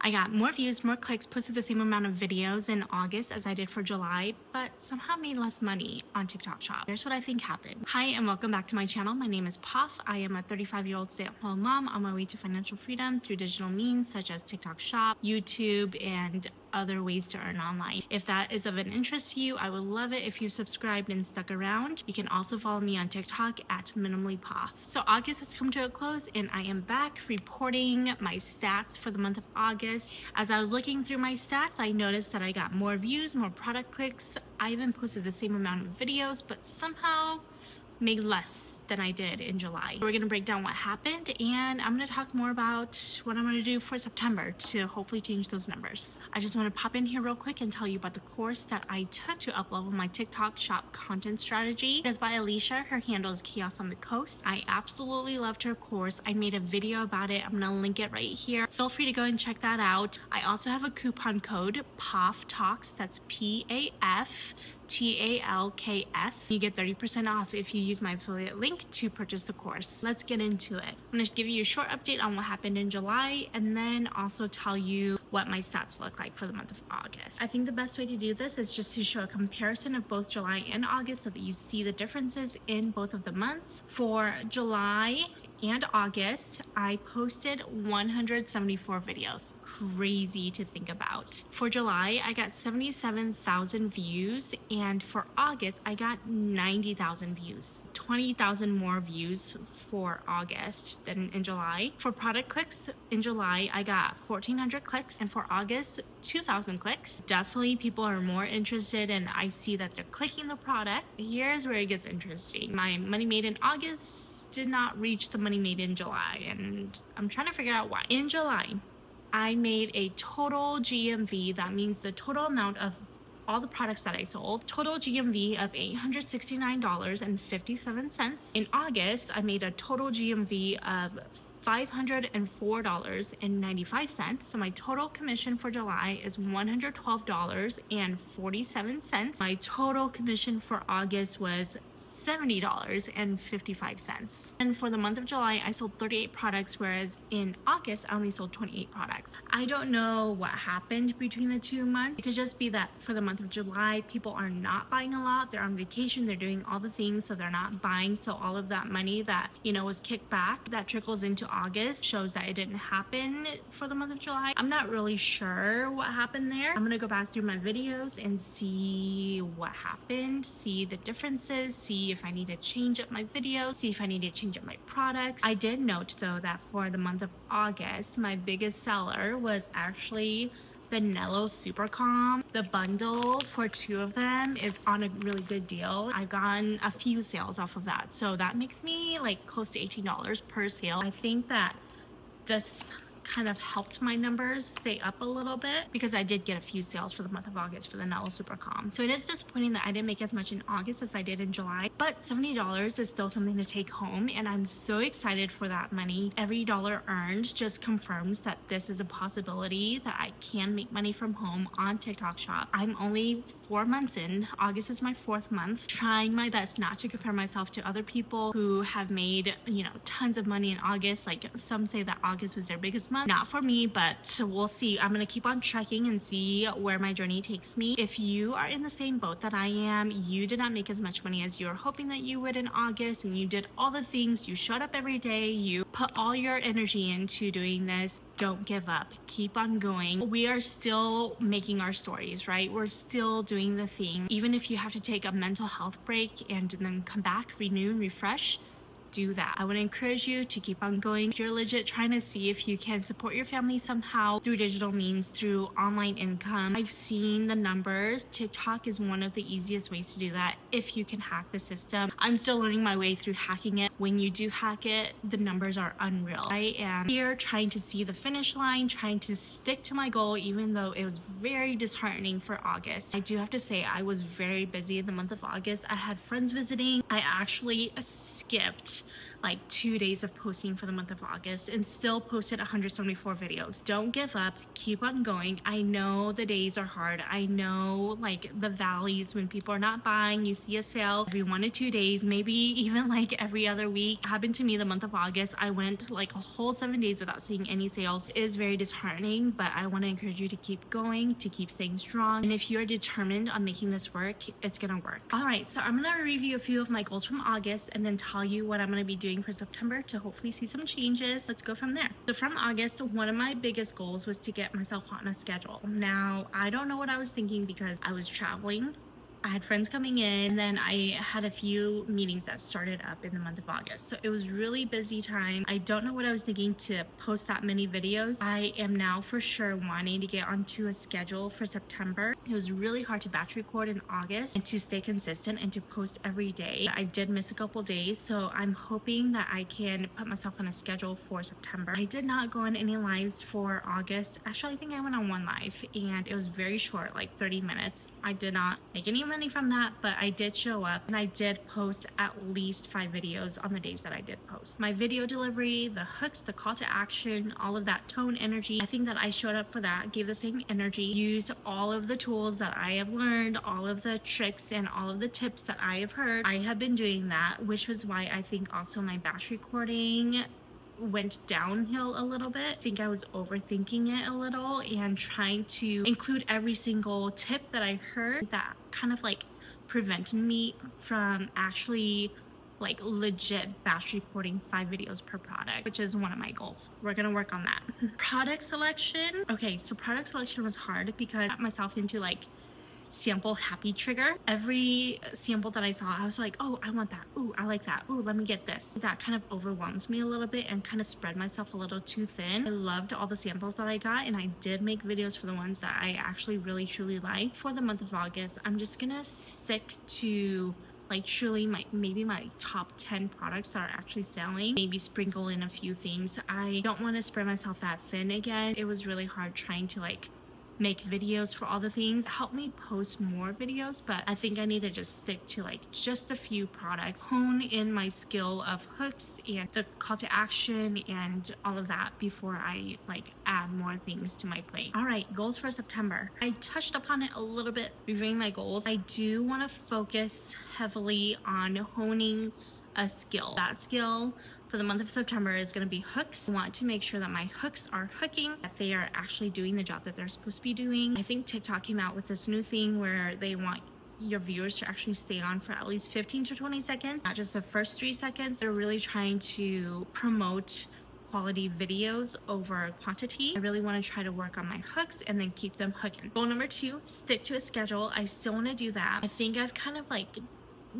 I got more views, more clicks, posted the same amount of videos in August as I did for July, but somehow made less money on TikTok Shop. Here's what I think happened. Hi, and welcome back to my channel. My name is Puff. I am a 35-year-old stay-at-home mom on my way to financial freedom through digital means such as TikTok Shop, YouTube, and other ways to earn online. If that is of an interest to you, I would love it if you subscribed and stuck around. You can also follow me on TikTok at Minimally Puff. So August has come to a close and I am back reporting my stats for the month of August. As I was looking through my stats, I noticed that I got more views, more product clicks. I even posted the same amount of videos, but somehow made less than I did in July. We're gonna break down what happened, and I'm gonna talk more about what I'm gonna do for September to hopefully change those numbers. I just wanna pop in here real quick and tell you about the course that I took to uplevel my TikTok Shop content strategy. It is by Alicia. Her handle is Chaos on the Coast. I absolutely loved her course. I made a video about it. I'm gonna link it right here. Feel free to go and check that out. I also have a coupon code PAF Talks. That's PAF TALKS. You get 30% off if you use my affiliate link to purchase the course. Let's get into it. I'm going to give you a short update on what happened in July and then also tell you what my stats look like for the month of August. I think the best way to do this is just to show a comparison of both July and August so that you see the differences in both of the months. For July and August, I posted 174 videos. Crazy to think about. For July, I got 77,000 views, and for August, I got 90,000 views. 20,000 more views for August than in July. For product clicks, in July, I got 1,400 clicks, and for August, 2,000 clicks. Definitely people are more interested, and I see that they're clicking the product. Here's where it gets interesting. My money made in August did not reach the money made in July, and I'm trying to figure out why. In July, I made a total GMV, that means the total amount of all the products that I sold, total GMV of $869.57. In August, I made a total GMV of $504.95. So my total commission for July is $112.47. My total commission for August was $70.55. And for the month of July, I sold 38 products, whereas in August, I only sold 28 products. I don't know what happened between the 2 months. It could just be that for the month of July, people are not buying a lot. They're on vacation, they're doing all the things, so they're not buying. So all of that money that, was kicked back, that trickles into August, shows that it didn't happen for the month of July. I'm not really sure what happened there. I'm gonna go back through my videos and see what happened, see the differences, see if I need to change up my videos, see if I need to change up my products. I did note though that for the month of August, my biggest seller was actually the Nello Super Calm. The bundle for 2 of them is on a really good deal. I've gotten a few sales off of that. So that makes me like close to $18 per sale. I think that this kind of helped my numbers stay up a little bit because I did get a few sales for the month of August for the Nello Super Calm. So it is disappointing that I didn't make as much in August as I did in July, but $70 is still something to take home, and I'm so excited for that money. Every dollar earned just confirms that this is a possibility, that I can make money from home on TikTok Shop. I'm only 4 months in. August is my 4th month, trying my best not to compare myself to other people who have made, tons of money in August. Like some say that August was their biggest month. Not for me, but we'll see. I'm gonna keep on trekking and see where my journey takes me. If you are in the same boat that I am, you did not make as much money as you were hoping that you would in August, and you did all the things, you showed up every day, you put all your energy into doing this, don't give up. Keep on going. We are still making our stories, right? We're still doing the thing. Even if you have to take a mental health break and then come back, renew, refresh, do that. I would encourage you to keep on going. If you're legit trying to see if you can support your family somehow through digital means, through online income, I've seen the numbers. TikTok is one of the easiest ways to do that if you can hack the system. I'm still learning my way through hacking it. When you do hack it, the numbers are unreal. I am here trying to see the finish line, trying to stick to my goal, even though it was very disheartening for August. I do have to say I was very busy in the month of August. I had friends visiting. I actually skipped like 2 days of posting for the month of August and still posted 174 videos. Don't give up, keep on going. I know the days are hard. I know like the valleys when people are not buying, you see a sale every 1 to 2 days, maybe even like every other week. It happened to me the month of August. I went like a whole 7 days without seeing any sales. It is very disheartening, but I want to encourage you to keep going, to keep staying strong. And if you're determined on making this work, it's gonna work. All right, so I'm gonna review a few of my goals from August and then tell you what I'm gonna be doing for September to hopefully see some changes. Let's go from there. So from August, one of my biggest goals was to get myself on a schedule. Now, I don't know what I was thinking because I was traveling. I had friends coming in, and then I had a few meetings that started up in the month of August. So it was really busy time. I don't know what I was thinking to post that many videos. I am now for sure wanting to get onto a schedule for September. It was really hard to batch record in August and to stay consistent and to post every day. I did miss a couple days, so I'm hoping that I can put myself on a schedule for September. I did not go on any lives for August. Actually, I think I went on one live and it was very short, like 30 minutes. I did not make any money from that, but I did show up and I did post at least 5 videos on the days that I did post. My video delivery, the hooks, the call to action, all of that tone energy, I think that I showed up for that, gave the same energy, used all of the tools that I have learned, all of the tricks and all of the tips that I have heard. I have been doing that, which was why I think also my batch recording went downhill a little bit. I think I was overthinking it a little and trying to include every single tip that I heard that kind of like prevented me from actually like legit batch recording 5 videos per product, which is one of my goals. We're gonna work on that. Product selection. Okay, so product selection was hard because I got myself into like sample happy trigger. Every sample that I saw, I was like, oh, I want that. Ooh, I like that. Ooh, let me get this. That kind of overwhelms me a little bit and kind of spread myself a little too thin. I loved all the samples that I got and I did make videos for the ones that I actually really truly liked. For the month of August, I'm just gonna stick to like truly maybe my top 10 products that are actually selling, maybe sprinkle in a few things. I don't want to spread myself that thin again. It was really hard trying to like make videos for all the things. Help me post more videos, but I think I need to just stick to like just a few products, hone in my skill of hooks and the call to action and all of that before I like add more things to my plate. All right, goals for September. I touched upon it a little bit reviewing my goals. I do want to focus heavily on honing a skill. That skill for the month of September is going to be hooks. I want to make sure that my hooks are hooking, that they are actually doing the job that they're supposed to be doing. I think TikTok came out with this new thing where they want your viewers to actually stay on for at least 15 to 20 seconds, not just the first 3 seconds. They're really trying to promote quality videos over quantity. I really want to try to work on my hooks and then keep them hooking. Goal number 2, stick to a schedule. I still want to do that. I think I've kind of like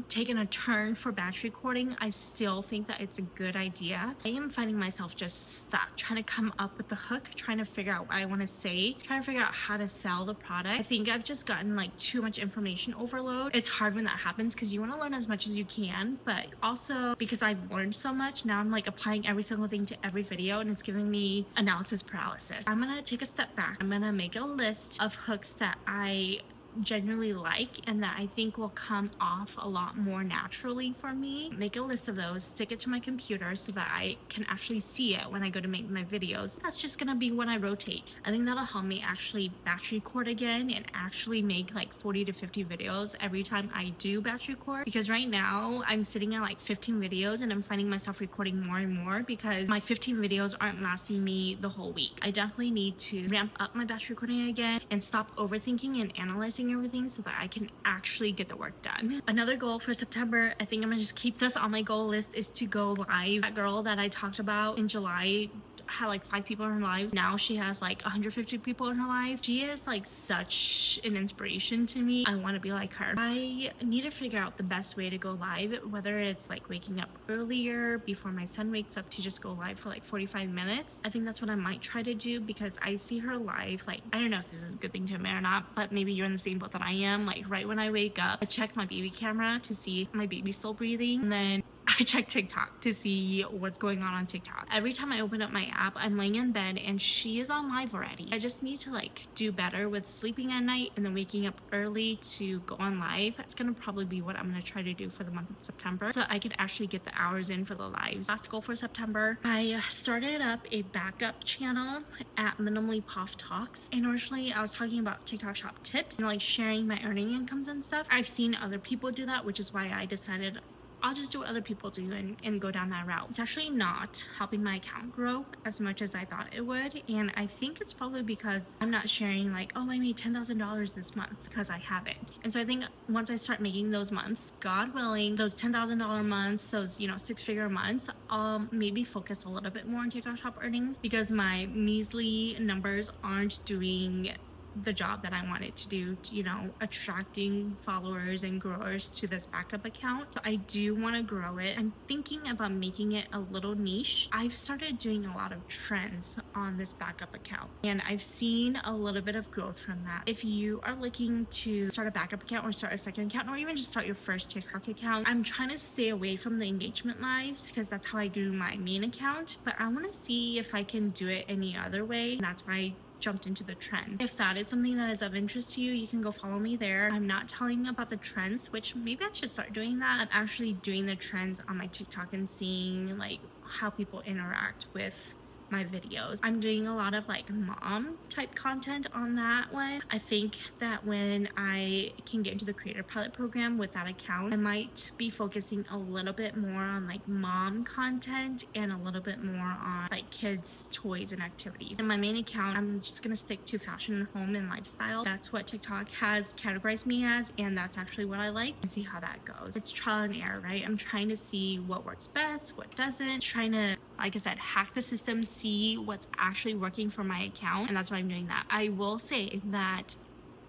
taken a turn for batch recording. I still think that it's a good idea. I am finding myself just stuck trying to come up with the hook, trying to figure out what I want to say, trying to figure out how to sell the product. I think I've just gotten like too much information overload. It's hard when that happens because you want to learn as much as you can, but also because I've learned so much, now I'm like applying every single thing to every video and it's giving me analysis paralysis. I'm gonna take a step back. I'm gonna make a list of hooks that I genuinely like and that I think will come off a lot more naturally for me. Make a list of those, stick it to my computer so that I can actually see it when I go to make my videos. That's just gonna be when I rotate. I think that'll help me actually batch record again and actually make like 40 to 50 videos every time I do batch record, because right now I'm sitting at like 15 videos and I'm finding myself recording more and more because my 15 videos aren't lasting me the whole week. I definitely need to ramp up my batch recording again and stop overthinking and analyzing everything so that I can actually get the work done. Another goal for September, I think I'm gonna just keep this on my goal list, is to go live. That girl that I talked about in July had like 5 people in her lives. Now she has like 150 people in her lives. She is like such an inspiration to me. I want to be like her. I need to figure out the best way to go live, whether it's like waking up earlier before my son wakes up to just go live for like 45 minutes. I think that's what I might try to do because I see her live, like, I don't know if this is a good thing to admit or not, but maybe you're in the same boat that I am. Like right when I wake up, I check my baby camera to see if my baby's still breathing, and then I check TikTok to see what's going on TikTok. Every time I open up my app, I'm laying in bed and she is on live already. I just need to like do better with sleeping at night and then waking up early to go on live. It's gonna probably be what I'm gonna try to do for the month of September so I can actually get the hours in for the lives. Last goal for September, I started up a backup channel at Minimally Puff Talks. And originally I was talking about TikTok shop tips and like sharing my earning incomes and stuff. I've seen other people do that, which is why I decided I'll just do what other people do and go down that route. It's actually not helping my account grow as much as I thought it would. And I think it's probably because I'm not sharing like, oh, I made $10,000 this month, because I haven't. And so I think once I start making those months, God willing, those $10,000 months, those, you know, 6-figure months, I'll maybe focus a little bit more on TikTok shop earnings, because my measly numbers aren't doing the job that I wanted to do, you know, attracting followers and growers to this backup account. So I do want to grow it. I'm thinking about making it a little niche. I've started doing a lot of trends on this backup account and I've seen a little bit of growth from that. If you are looking to start a backup account or start a second account or even just start your first TikTok account, I'm trying to stay away from the engagement lives because that's how I grew my main account, but I want to see if I can do it any other way. And that's why I jumped into the trends. If that is something that is of interest to you, you can go follow me there. I'm not telling about the trends, which maybe I should start doing that. I'm actually doing the trends on my TikTok and seeing like how people interact with my videos. I'm doing a lot of like mom type content on that one. I think that when I can get into the creator pilot program with that account, I might be focusing a little bit more on like mom content and a little bit more on like kids toys and activities. In my main account, I'm just gonna stick to fashion, home, and lifestyle. That's what TikTok has categorized me as, and that's actually what I like, and see how that goes. It's trial and error, right? I'm trying to see what works best, what doesn't, trying to, like I said, hack the system, see what's actually working for my account, and that's why I'm doing that. I will say that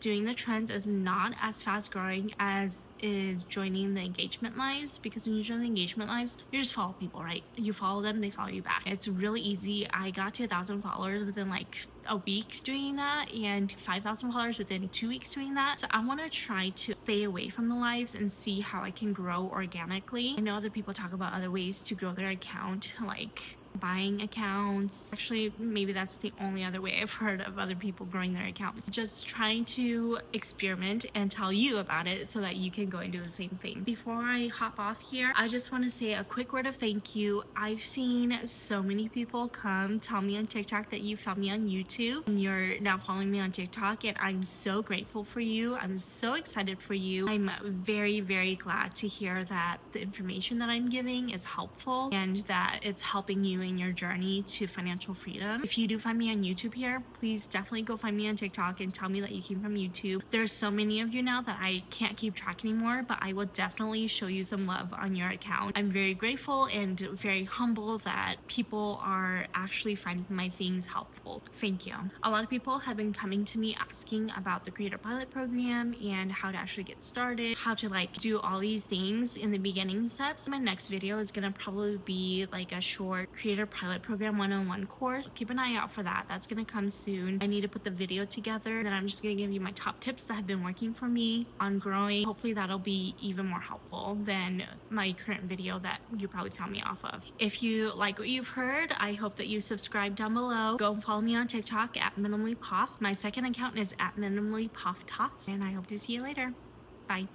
doing the trends is not as fast growing as is joining the engagement lives, because when you join the engagement lives, you just follow people, right? You follow them, they follow you back. It's really easy. I got to 1,000 followers within like a week doing that, and 5,000 followers within 2 weeks doing that. So I want to try to stay away from the lives and see how I can grow organically. I know other people talk about other ways to grow their account, like buying accounts. Actually, maybe that's the only other way I've heard of other people growing their accounts. Just trying to experiment and tell you about it so that you can go and do the same thing. Before I hop off here, I just want to say a quick word of thank you. I've seen so many people come tell me on TikTok that you found me on YouTube and you're now following me on TikTok, and I'm so grateful for you. I'm so excited for you. I'm very, very glad to hear that the information that I'm giving is helpful and that it's helping you in your journey to financial freedom. If you do find me on YouTube here, please definitely go find me on TikTok and tell me that you came from YouTube. There's so many of you now that I can't keep track anymore, but I will definitely show you some love on your account. I'm very grateful and very humble that people are actually finding my things helpful. Thank you. A lot of people have been coming to me asking about the Creator Pilot Program and how to actually get started, how to like do all these things in the beginning steps. My next video is gonna probably be like a short Creator Pilot Program 101 course. Keep an eye out for that. That's gonna come soon. I need to put the video together. Then I'm just gonna give you my top tips that have been working for me on growing. Hopefully that'll be even more helpful than my current video that you probably found me off of. If you like what you've heard, I hope that you subscribe down below. Go follow me on TikTok at Minimally Puff. My second account is at Minimally Puff Talks, and I hope to see you later. Bye.